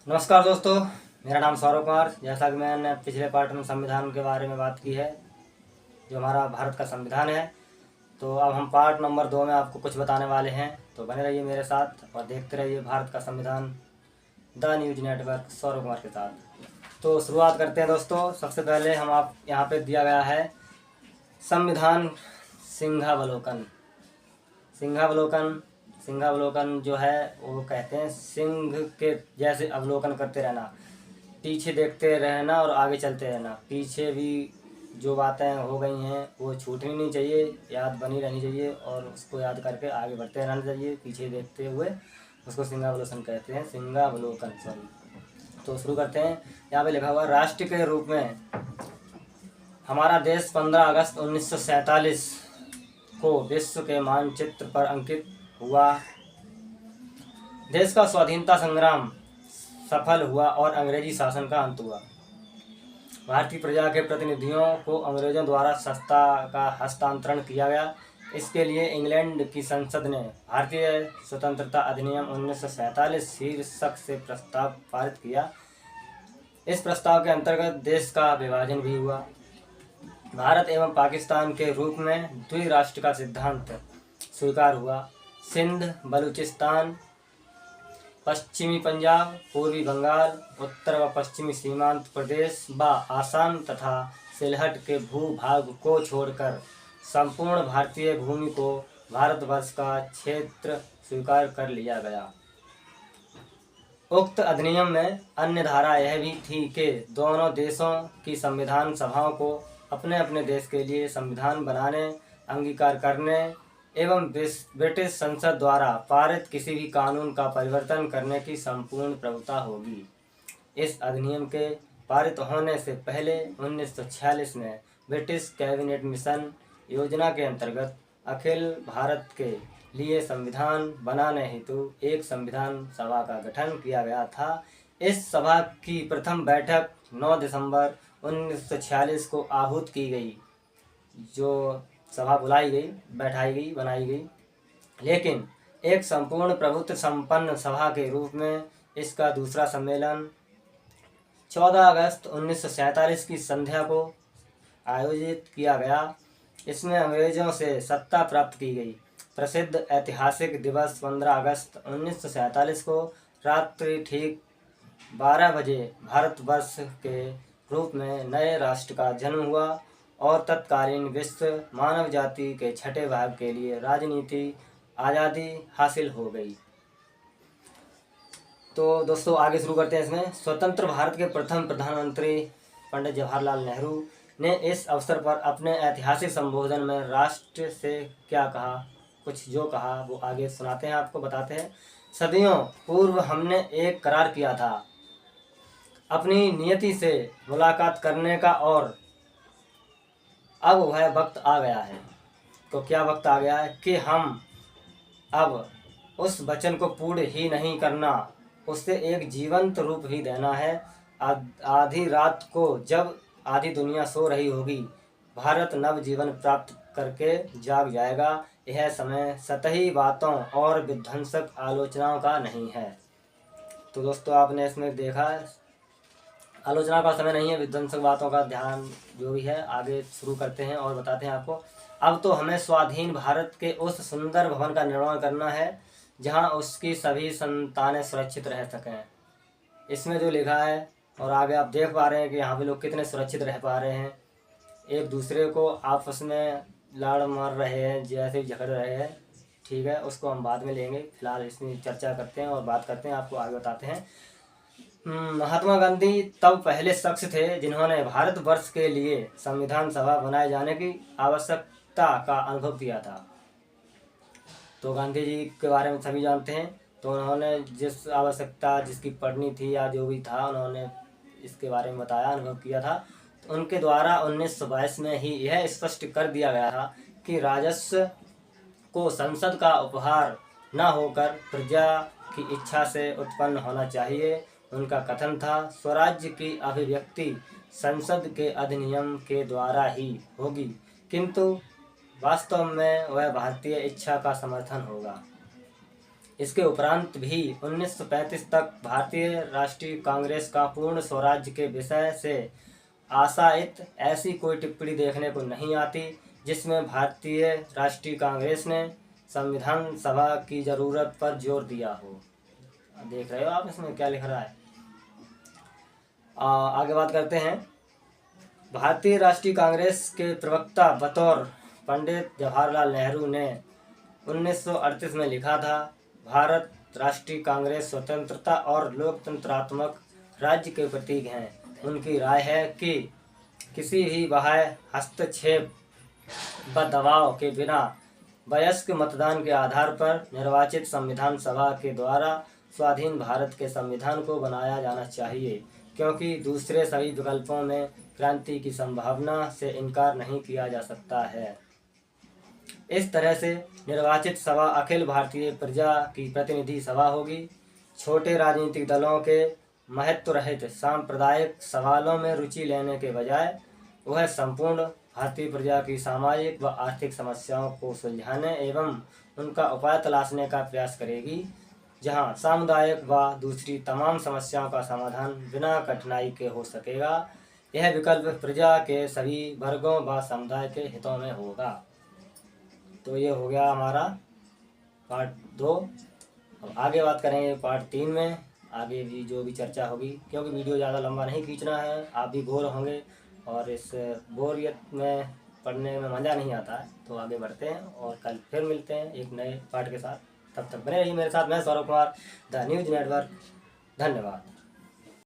नमस्कार दोस्तों, मेरा नाम सौरभ कुमार। जैसा कि मैंने पिछले पार्ट में संविधान के बारे में बात की है, जो हमारा भारत का संविधान है, तो अब हम पार्ट नंबर 2 में आपको कुछ बताने वाले हैं। तो बने रहिए मेरे साथ और देखते रहिए भारत का संविधान the news network Saurabh Kumar के साथ। तो शुरुआत करते हैं दोस्तों। सबसे पहले हम आप यहाँ पे दिया गया है संविधान सिंहावलोकन। सिंहावलोकन जो है वो कहते हैं सिंह के जैसे अवलोकन करते रहना, पीछे देखते रहना और आगे चलते रहना। पीछे भी जो बातें हो गई हैं वो छूटनी नहीं चाहिए, याद बनी रहनी चाहिए और उसको याद करके आगे बढ़ते रहना चाहिए पीछे देखते हुए। उसको सिंहावलोकन कहते हैं, सिंहावलोकन सॉरी। तो शुरू करते हैं। यहाँ पे लिखा हुआ राष्ट्र के रूप में हमारा देश 15 अगस्त 1947 को विश्व के मानचित्र पर अंकित हुआ। देश का स्वाधीनता संग्राम सफल हुआ और अंग्रेजी शासन का अंत हुआ। भारतीय प्रजा के प्रतिनिधियों को अंग्रेजों द्वारा सत्ता का हस्तांतरण किया गया। इसके लिए इंग्लैंड की संसद ने भारतीय स्वतंत्रता अधिनियम 1947 शीर्षक से प्रस्ताव पारित किया। इस प्रस्ताव के अंतर्गत देश का विभाजन भी हुआ। भारत एवं पाकिस्तान के रूप में द्विराष्ट्र का सिद्धांत स्वीकार हुआ। सिंध, बलूचिस्तान, पश्चिमी पंजाब, पूर्वी बंगाल, उत्तर व पश्चिमी सीमांत प्रदेश व आसाम तथा सिलहट के भूभाग को छोड़कर संपूर्ण भारतीय भूमि को भारतवर्ष का क्षेत्र स्वीकार कर लिया गया। उक्त अधिनियम में अन्य धारा यह भी थी कि दोनों देशों की संविधान सभाओं को अपने अपने देश के लिए संविधान बनाने, अंगीकार करने एवं ब्रिटिश संसद द्वारा पारित किसी भी कानून का परिवर्तन करने की संपूर्ण प्रभुता होगी। इस अधिनियम के पारित होने से पहले 1946 में ब्रिटिश कैबिनेट मिशन योजना के अंतर्गत अखिल भारत के लिए संविधान बनाने हेतु एक संविधान सभा का गठन किया गया था। इस सभा की प्रथम बैठक 9 दिसंबर 1946 को आहूत की गई। जो सभा बुलाई गई, बैठाई गई, बनाई गई, लेकिन एक संपूर्ण प्रभुत्व संपन्न सभा के रूप में इसका दूसरा सम्मेलन 14 अगस्त 1947 की संध्या को आयोजित किया गया। इसमें अंग्रेजों से सत्ता प्राप्त की गई। प्रसिद्ध ऐतिहासिक दिवस 15 अगस्त 1947 को रात्रि ठीक 12 बजे भारतवर्ष के रूप में नए राष्ट्र का जन्म हुआ और तत्कालीन विश्व मानव जाति के छठे भाग के लिए राजनीति आज़ादी हासिल हो गई। तो दोस्तों आगे शुरू करते हैं। इसमें स्वतंत्र भारत के प्रथम प्रधानमंत्री पंडित जवाहरलाल नेहरू ने इस अवसर पर अपने ऐतिहासिक संबोधन में राष्ट्र से क्या कहा, कुछ जो कहा वो आगे सुनाते हैं, आपको बताते हैं। सदियों पूर्व हमने एक करार किया था अपनी नियति से मुलाकात करने का और अब वह वक्त आ गया है। तो क्या वक्त आ गया है कि हम अब उस वचन को पूर्ण ही नहीं करना, उससे एक जीवंत रूप ही देना है। आधी रात को जब आधी दुनिया सो रही होगी, भारत नव जीवन प्राप्त करके जाग जाएगा। यह समय सतही बातों और विध्वंसक आलोचनाओं का नहीं है। तो दोस्तों आपने इसमें देखा, आलोचना का समय नहीं है, विध्वंसक बातों का ध्यान जो भी है। आगे शुरू करते हैं और बताते हैं आपको। अब तो हमें स्वाधीन भारत के उस सुंदर भवन का निर्माण करना है जहां उसकी सभी संतानें सुरक्षित रह सकें। इसमें जो लिखा है और आगे आप देख पा रहे हैं कि यहाँ पे लोग कितने सुरक्षित रह पा रहे हैं, एक दूसरे को आपस में लाड़ मार रहे हैं, जैसे झगड़ रहे हैं। ठीक है, उसको हम बाद में लेंगे, फिलहाल इसमें चर्चा करते हैं और बात करते हैं, आपको आगे बताते हैं। महात्मा गांधी तब पहले शख्स थे जिन्होंने भारतवर्ष के लिए संविधान सभा बनाए जाने की आवश्यकता का अनुभव किया था। तो गांधी जी के बारे में सभी जानते हैं। तो उन्होंने जिस आवश्यकता जिसकी पड़नी थी या जो भी था, उन्होंने इसके बारे में बताया, अनुभव किया था। तो उनके द्वारा 1922 में ही यह स्पष्ट कर दिया गया था कि राजस्व को संसद का उपहार न होकर प्रजा की इच्छा से उत्पन्न होना चाहिए। उनका कथन था, स्वराज्य की अभिव्यक्ति संसद के अधिनियम के द्वारा ही होगी, किंतु वास्तव में वह भारतीय इच्छा का समर्थन होगा। इसके उपरांत भी 1935 तक भारतीय राष्ट्रीय कांग्रेस का पूर्ण स्वराज्य के विषय से आशायित ऐसी कोई टिप्पणी देखने को नहीं आती जिसमें भारतीय राष्ट्रीय कांग्रेस ने संविधान सभा की जरूरत पर जोर दिया हो। देख रहे हो आप इसमें क्या लिख रहा है। आगे बात करते हैं। भारतीय राष्ट्रीय कांग्रेस के प्रवक्ता बतौर पंडित जवाहरलाल नेहरू ने 1938 में लिखा था, भारत राष्ट्रीय कांग्रेस स्वतंत्रता और लोकतंत्रात्मक राज्य के प्रतीक हैं। उनकी राय है कि किसी भी बाह्य हस्तक्षेप व दबाव के बिना वयस्क मतदान के आधार पर निर्वाचित संविधान सभा के द्वारा स्वाधीन भारत के संविधान को बनाया जाना चाहिए, क्योंकि दूसरे सभी विकल्पों में क्रांति की संभावना से इनकार नहीं किया जा सकता है। इस तरह से निर्वाचित सभा अखिल भारतीय प्रजा की प्रतिनिधि सभा होगी। छोटे राजनीतिक दलों के महत्व रहित सांप्रदायिक सवालों में रुचि लेने के बजाय वह संपूर्ण भारतीय प्रजा की सामाजिक व आर्थिक समस्याओं को सुलझाने एवं उनका उपाय तलाशने का प्रयास करेगी, जहां सामुदायिक व दूसरी तमाम समस्याओं का समाधान बिना कठिनाई के हो सकेगा। यह विकल्प प्रजा के सभी वर्गों व समुदाय के हितों में होगा। तो ये हो गया हमारा पार्ट 2। अब आगे बात करेंगे पार्ट 3 में। आगे भी जो भी चर्चा होगी, क्योंकि वीडियो ज़्यादा लंबा नहीं खींचना है, आप भी बोर होंगे और इस बोरियत में पढ़ने में मज़ा नहीं आता है। तो आगे बढ़ते हैं और कल फिर मिलते हैं एक नए पार्ट के साथ। तब तक बने रहिए मेरे साथ। मैं Saurabh Kumar, the news network. धन्यवाद।